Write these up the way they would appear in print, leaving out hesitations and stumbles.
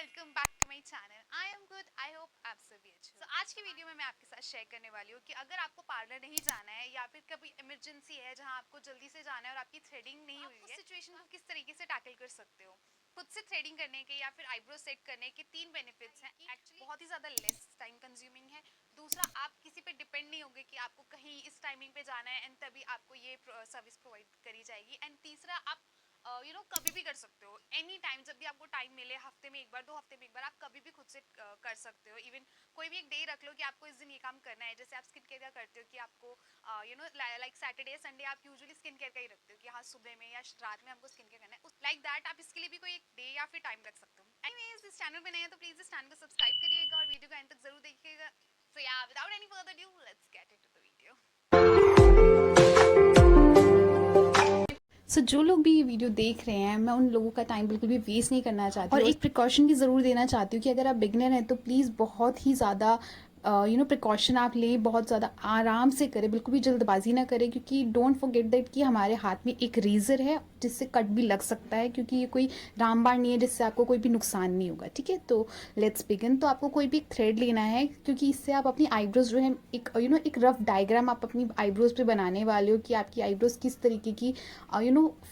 Welcome back to my channel. I am good, I hope आप सभी अच्छे हो। आज की वीडियो में मैं आपके साथ शेयर करने वाली हूँ कि अगर आपको पार्लर नहीं जाना है या फिर कभी इमरजेंसी है जहाँ आपको जल्दी से जाना है और आपकी थ्रेडिंग नहीं हुई है, उस सिचुएशन को किस तरीके से टैकल कर सकते हो। खुद से थ्रेडिंग करने के या फिर आईब्रो सेट करने के तीन बेनिफिट्स हैं। एक्चुअली बहुत ही ज़्यादा लेस टाइम कंज्यूमिंग है। दूसरा, आप किसी पे डिपेंड नहीं होंगे कि आपको कहीं इस टाइमिंग पे जाना है एंड तभी आपको ये सर्विस प्रोवाइड करी जाएगी। एंड तीसरा, आप कभी भी कर सकते हो, एनी टाइम, जब भी आपको टाइम मिले, हफ्ते में एक बार, 2 हफ्ते में एक बार, आप कभी भी खुद से कर सकते हो। इवन कोई भी एक डे रख लो कि आपको इस दिन ये काम करना है। जैसे आप स्किन केयर का करते हो कि आपको लाइक सैटरडे संडे आप यूजुअली स्किन केयर का ही रखते हो कि हाँ सुबह में या रात में हमको स्किन केयर करना है, लाइक दैट आप इसके लिए भी कोई एक डे या फिर टाइम रख सकते हो। एनीवेज, इस चैनल पे नए हैं तो प्लीज इस चैनल को सब्सक्राइब करिएगा और वीडियो को एंड तक जरूर देखिएगा। सो या without any further due, let's get into the video. जो लोग भी ये वीडियो देख रहे हैं, मैं उन लोगों का टाइम बिल्कुल भी वेस्ट नहीं करना चाहती और एक प्रिकॉशन भी ज़रूर देना चाहती हूँ कि अगर आप बिगनर हैं तो प्लीज़ बहुत ही ज़्यादा प्रिकॉशन आप लें, बहुत ज़्यादा आराम से करें, बिल्कुल भी जल्दबाजी ना करें, क्योंकि डोंट फॉरगेट दैट कि हमारे हाथ में एक रेज़र है जिससे कट भी लग सकता है, क्योंकि ये कोई रामबाण नहीं है जिससे आपको कोई भी नुकसान नहीं होगा। ठीक है, तो लेट्स बिगिन। तो आपको कोई भी थ्रेड लेना है, क्योंकि इससे आप अपनी आईब्रोज जो है एक एक रफ डायग्राम आप अपनी आईब्रोज पे बनाने वाले हो कि आपकी आईब्रोज किस तरीके की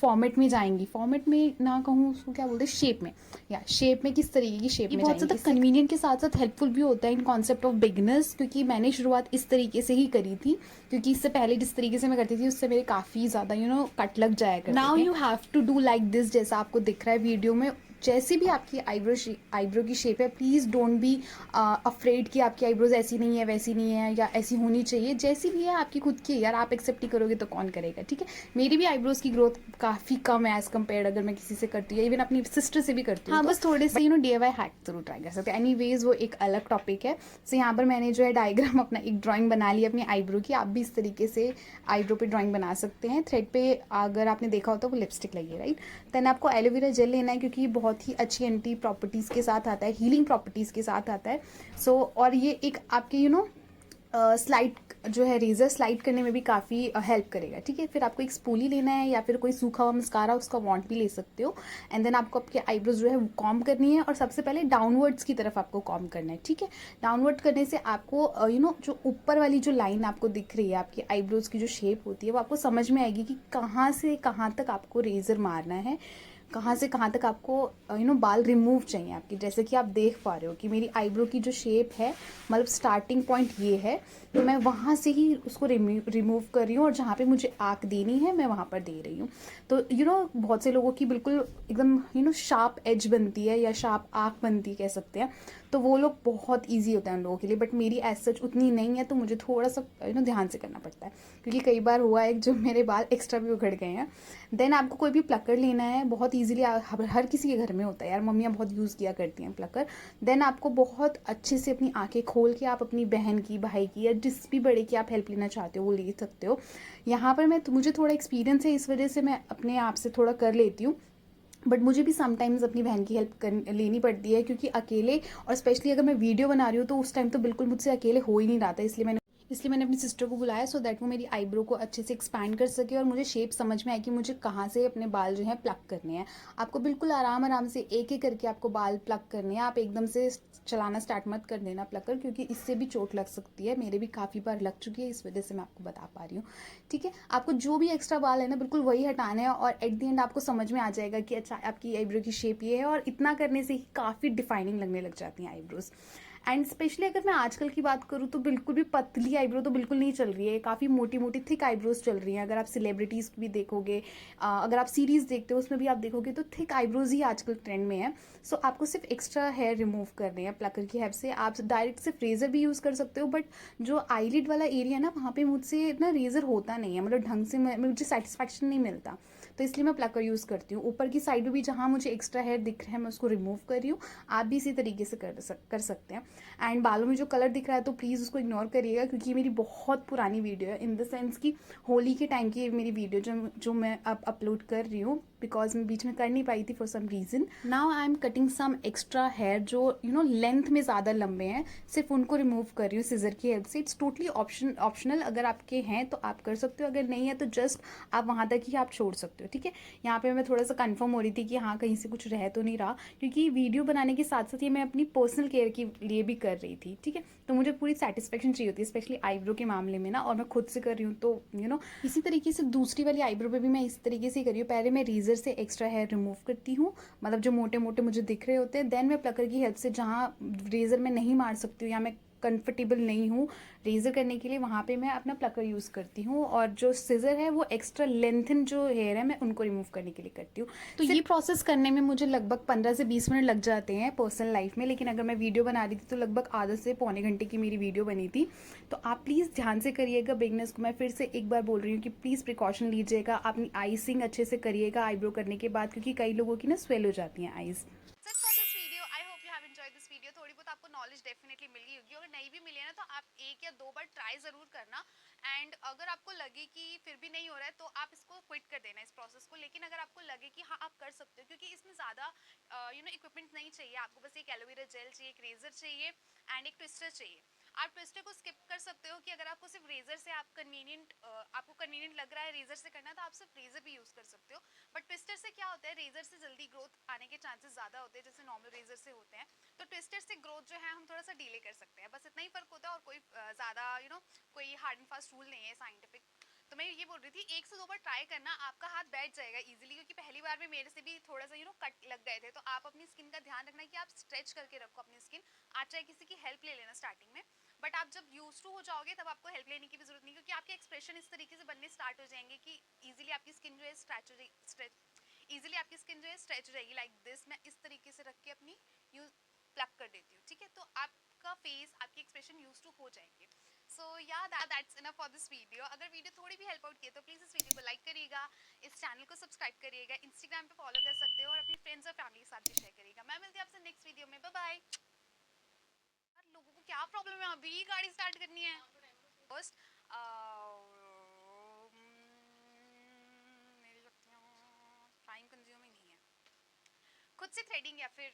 फॉर्मेट में जाएंगी। फॉर्मेट में ना कहूँ, उसको क्या बोलते हैं, शेप में, या शेप में किस तरीके की शेप में बहुत ज़्यादा कन्वीनियंट के साथ साथ हेल्पफुल भी होता है इन कॉन्सेप्ट ऑफ बिगनर्स, क्योंकि मैंने शुरुआत इस तरीके से ही करी थी, क्योंकि इससे पहले जिस तरीके से मैं करती थी उससे मेरे काफ़ी ज़्यादा कट लग जाया करते थे। Now you have to do like this, जैसा आपको दिख रहा है वीडियो में। जैसी भी आपकी आईब्रो की शेप है, प्लीज़ डोंट बी अफ्रेड कि आपकी आईब्रोज ऐसी नहीं है, वैसी नहीं है, या ऐसी होनी चाहिए। जैसी भी है आपकी खुद की, यार आप एक्सेप्ट ही करोगे तो कौन करेगा। ठीक है, मेरी भी आईब्रोज की ग्रोथ काफ़ी कम है एज़ कम्पेयर अगर मैं किसी से करती हूँ, इवन अपनी सिस्टर से भी करती हूँ। हाँ, बस थोड़े से DIY हैक जरूर ट्राई कर सकते हैं। एनीवेज, वो एक अलग टॉपिक है। सो यहाँ पर मैंने जो है डायग्राम अपना एक ड्राइंग बना ली अपनी आईब्रो की। आप भी इस तरीके से आईब्रो पे ड्राइंग बना सकते हैं। थ्रेड पे अगर आपने देखा हो तो वो लिपस्टिक लगी है, राइट। देन आपको एलोवेरा जेल लेना है, क्योंकि ये बहुत ही अच्छी एंटी प्रॉपर्टीज़ के साथ आता है, हीलिंग प्रॉपर्टीज़ के साथ आता है। सो और ये एक आपके स्लाइड जो है, रेजर स्लाइड करने में भी काफ़ी हेल्प करेगा। ठीक है, फिर आपको एक स्पूली लेना है या फिर कोई सूखा हुआ मस्कारा, उसका वॉन्ट भी ले सकते हो। एंड देन आपको आपके आईब्रोज जो है कॉम करनी है, और सबसे पहले डाउनवर्ड्स की तरफ आपको कॉम करना है। ठीक है, डाउनवर्ड करने से आपको जो ऊपर वाली जो लाइन आपको दिख रही है, आपकी आईब्रोज की जो शेप होती है, वो आपको समझ में आएगी कि कहाँ से कहाँ तक आपको रेजर मारना है, कहाँ से कहाँ तक आपको बाल रिमूव चाहिए आपकी। जैसे कि आप देख पा रहे हो कि मेरी आईब्रो की जो शेप है, मतलब स्टार्टिंग पॉइंट ये है, तो मैं वहाँ से ही उसको रिमूव कर रही हूँ, और जहाँ पे मुझे आँख देनी है मैं वहाँ पर दे रही हूँ। तो बहुत से लोगों की बिल्कुल एकदम शार्प एज बनती है या शार्प आँख बनती है, कह सकते हैं, तो वो लोग बहुत ईजी होता है उन लोगों के लिए, बट मेरी एज सच उतनी नहीं है, तो मुझे थोड़ा सा ध्यान से करना पड़ता है, क्योंकि कई बार हुआ है जो मेरे बाल एक्स्ट्रा भी उखड़ गए हैं। देन आपको कोई भी प्लकर लेना है, बहुत ईजिली हर किसी के घर में होता है यार, मम्मियाँ बहुत यूज़ किया करती हैं प्लकर। देन आपको बहुत अच्छे से अपनी आंखें खोल के आप अपनी बहन की, भाई की, या जिस भी बड़े की आप हेल्प लेना चाहते हो वो ले सकते हो। यहाँ पर मुझे थोड़ा एक्सपीरियंस है, इस वजह से मैं अपने आप से थोड़ा कर लेती हूँ, बट मुझे भी समटाइम्स अपनी बहन की हेल्प लेनी पड़ती है, क्योंकि अकेले, और स्पेशली अगर मैं वीडियो बना रही हूँ तो उस टाइम तो बिल्कुल मुझसे अकेले हो ही नहीं रहा था, इसलिए मैंने अपनी सिस्टर को बुलाया, सो दैट वो मेरी आईब्रो को अच्छे से एक्सपैंड कर सके और मुझे शेप समझ में आए कि मुझे कहाँ से अपने बाल जो है प्लग करने हैं। आपको बिल्कुल आराम आराम से एक एक करके आपको बाल प्लग करने हैं। आप एकदम से चलाना स्टार्ट मत कर देना प्लकर, क्योंकि इससे भी चोट लग सकती है। मेरे भी काफ़ी बार लग चुकी है, इस वजह से मैं आपको बता पा रही हूँ। ठीक है, आपको जो भी एक्स्ट्रा बाल है ना, बिल्कुल वही हटाना है, और एट द एंड आपको समझ में आ जाएगा कि अच्छा आपकी आईब्रो की शेप ये है, और इतना करने से ही काफ़ी डिफाइनिंग लगने लग जाती हैं आईब्रोज। एंड स्पेशली अगर मैं आजकल की बात करूँ तो बिल्कुल भी पतली आईब्रो तो बिल्कुल नहीं चल रही है, काफ़ी मोटी मोटी थिक आईब्रोज चल रही हैं। अगर आप सेलिब्रिटीज़ भी देखोगे, अगर आप सीरीज़ देखते हो उसमें भी आप देखोगे तो थिक आईब्रोज ही आजकल ट्रेंड में है। सो आपको सिर्फ एक्स्ट्रा हेयर रिमूव करने हैं प्लकर की हेल्प से। आप डायरेक्ट सिर्फ रेजर भी यूज़ कर सकते हो, बट जो आईलिड वाला एरिया ना, वहाँ पे मुझसे ना रेजर होता नहीं है, मतलब ढंग से मुझे सेटिस्फैक्शन नहीं मिलता, तो इसलिए मैं प्लकर यूज़ करती हूँ। ऊपर की साइड में भी जहाँ मुझे एक्स्ट्रा हेयर दिख रहा है मैं उसको रिमूव कर रही हूँ। आप भी इसी तरीके से कर सकते हैं। एंड बालों में जो कलर दिख रहा है तो प्लीज़ उसको इग्नोर करिएगा, क्योंकि ये मेरी बहुत पुरानी वीडियो है, इन द सेंस कि होली के टाइम की मेरी वीडियो जो मैं अब अपलोड कर रही हूँ। बिकॉज मैं बीच में कर नहीं पाई थी for some reason. Now I am cutting some extra hair जो लेंथ में ज़्यादा लंबे हैं, सिर्फ उनको रिमूव कर रही हूँ सीजर की हेल्प से. इट्स टोटली ऑप्शनल, अगर आपके हैं तो आप कर सकते हो, अगर नहीं है तो जस्ट आप वहाँ तक ही आप छोड़ सकते हो. ठीक है, यहाँ पे मैं थोड़ा सा कंफर्म हो रही थी कि हाँ कहीं से कुछ रह तो नहीं रहा, क्योंकि वीडियो बनाने के साथ साथ ये मैं अपनी पर्सनल केयर के लिए भी कर रही थी. ठीक है, तो मुझे पूरी सेटिस्फेक्शन चाहिए होती है, स्पेशली आईब्रो के मामले में ना, और मैं खुद से कर रही हूँ तो इसी तरीके से दूसरी वाली आईब्रो पे भी मैं इस तरीके से कर रही हूँ. पहले मैं रेजर से एक्स्ट्रा हेयर रिमूव करती हूँ, मतलब जो मोटे मोटे मुझे दिख रहे होते हैं, देन मैं प्लकर की हेल्प से जहाँ रेजर में नहीं मार सकती हूँ या मैं कंफर्टेबल नहीं हूँ रेजर करने के लिए, वहाँ पे मैं अपना प्लकर यूज़ करती हूँ. और जो सीजर है वो एक्स्ट्रा लेंथन जो हेयर है मैं उनको रिमूव करने के लिए करती हूँ. तो ये प्रोसेस करने में मुझे लगभग 15 से 20 मिनट लग जाते हैं पर्सनल लाइफ में, लेकिन अगर मैं वीडियो बना रही थी तो लगभग आधा से पौने घंटे की मेरी वीडियो बनी थी. तो आप प्लीज़ ध्यान से करिएगा. बिगनर्स को मैं फिर से एक बार बोल रही हूँ कि प्लीज़ प्रिकॉशन लीजिएगा, अपनी आइसिंग अच्छे से करिएगा आईब्रो करने के बाद, क्योंकि कई लोगों की ना स्वेल हो जाती हैं eyes. Such for this video, I hope you have enjoyed this video. थोड़ी बहुत आपको नॉलेज डेफिनेटली मिल गई होगी. अगर नहीं भी मिली है ना तो आप एक या दो बार ट्राई जरूर करना. एंड अगर आपको लगे कि फिर भी नहीं हो रहा है तो आप इसको क्विट कर देना इस प्रोसेस को. लेकिन अगर आपको लगे कि हाँ आप कर सकते हो, क्योंकि इसमें ज़्यादा इक्विपमेंट नहीं चाहिए आपको, बस एक एलोवेरा जेल चाहिए, एक रेजर चाहिए एंड एक ट्विस्टर चाहिए. आप ट्विस्टर को स्किप कर सकते हो कि अगर आपको सिर्फ रेजर से आपको कन्वीनियंट लग रहा है रेजर से करना, तो आप सिर्फ रेजर भी यूज़ कर सकते हो. बट ट्विस्टर से क्या होता है, रेजर से जल्दी ग्रोथ आने के चांसेस ज़्यादा होते हैं जैसे नॉर्मल रेजर से होते हैं. तो ट्विस्टर से ग्रोथ जो है हम थोड़ा सा डिले कर सकते हैं, बस इतना ही फर्क होता है. और कोई ज़्यादा कोई हार्ड एंड फास्ट रूल नहीं है साइंटिफिक. तो मैं ये बोल रही थी एक से दो बार ट्राई करना, आपका हाथ बैठ जाएगा इजीली. क्योंकि पहली बार में मेरे से भी थोड़ा सा कट लग गए थे. तो आप अपनी स्किन का ध्यान रखना कि आप स्ट्रेच करके रखो अपनी स्किन. आप चाहे किसी की हेल्प ले लेना स्टार्टिंग में, बट आप जब यूज टू हो जाओगे तब आपको हेल्प लेने की भी जरूरत नहीं, क्योंकि आपके एक्सप्रेशन इस तरीके से बनने स्टार्ट हो जाएंगे कि इजीली आपकी स्किन जो है स्ट्रेच हो जाएगी लाइक दिस. मैं इस तरीके से रख के अपनी यूज प्लग कर देती हूँ. ठीक है, तो आपका फेस आपकी एक्सप्रेशन यूज टू हो जाएंगे. सो या that's enough for this video. अगर वीडियो थोड़ी भी हेल्प आउट की तो प्लीज इस वीडियो को लाइक करिएगा, इस चैनल को सब्सक्राइब करिएगा, इंस्टाग्राम पे फॉलो कर सकते हो और अपनी फ्रेंड्स और फैमिली के साथ भी शेयर करिएगा. मैं मिलती हूँ आपसे नेक्स्ट वीडियो में. Bye bye. लोगों को क्या प्रॉब्लम है, अभी गाड़ी स्टार्ट करनी है. फर्स्ट मेरी लगती है टाइम कंज्यूमिंग नहीं है. खुद से थ्रेडिंग या फिर